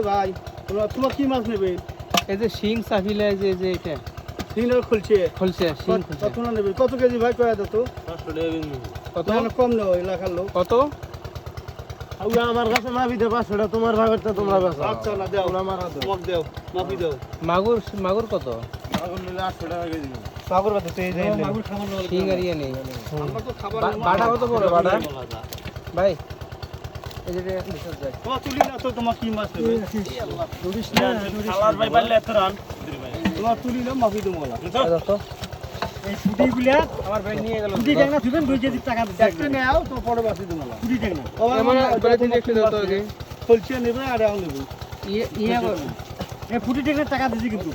ভাই তোমার কি মাছ নেবে? এই যে শিং চাপিলে যে এটা শিংটা খুলছে শিং কত না নেবে? কত কেজি ভাই কয়া দাও তো? কত কম নেব এলাকার লোক। কত আমার কাছে মাপি দেবা সেটা তোমার ভাগেরটা তোমরা বেচো। আচ্ছা না দাও আমার তোমাকে দাও মাপি দাও। মাগুর কত? মাগুর নিলে 800 টাকা কেজি। মাগুর কত এই যে মাগুর খাবার না শিং আর ইয়ে নেই। আমরা তো খাবার বাটা কত বড় বাটা ভাই? এই যে বিশাল যায় তোমার তুলি না তো তোমার কি মাছ নেবে? আল্লাহ দুরিস না খালার ভাই পারলে এত রান তোমার তুলি না মাপি দেবো বলা দেখো এই ছুটিগুলা আমার ভাই নিয়ে গেল ছুটি দেখ না দিবেন 2 কেজি টাকা দিতে একটা নাও তো পরে বাসি দেবো বলা ছুটি দেখ না আমার বলে দিন একটু দাও তো আগে খুলছে নেবে আর আও নেবে ইয়ে করবে এই ফুটি টেকনে টাকা দিছি কিন্তু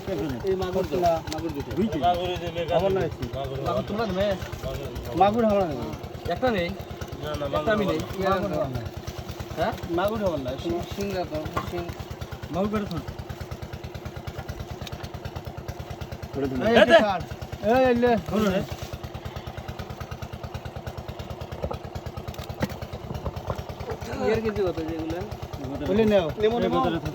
এই মাগুর না মাগুর দিতে মাগুর দিলে খবর নাই মাগুর তোমরা নেবে মাগুর হবে না একটা নেই না না একটা আমি নেই মাগুর হবে না হ্যাঁ মাগুর হবে না শিং দাও শিং মাগুর করে থাক এই লে ধরো রে ইয়ার কেজি কত যেগুলা বলে নাও নেমো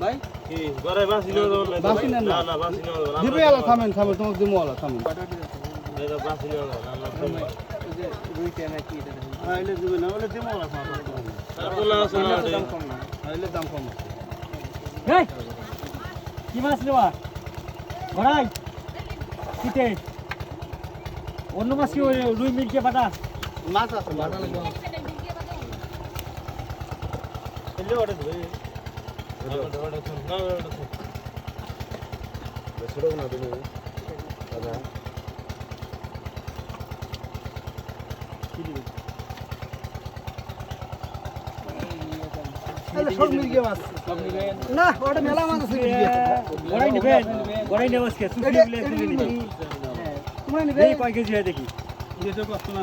ভাই কি গরে বাসি নাও বাসি না না বাসি নাও দিবে আলা থামেন তোমাকে দিমু আলা থামেন এটা বাসি নাও না না ওই যে রুইটা নাকি এটা আইলে দিবে না বলে দিমু আলা তারপর দাম কম না আইলে দাম কম এই কি মাছ নেবা গড়াই কিতে অন্য মাছ কি রুই মিলকে বাটা মাছ আছে বাটা লাগবে এলে অর্ডার দিবে ছোট না তুমি দাদা সব মিলকে মাছ না ওটা মেলা মাছ আছে গড়াই নেবেন গড়াই নেব আজকে তুমি নেবে তোমরা নেবে কয় কেজি হয় দেখি 200 500 না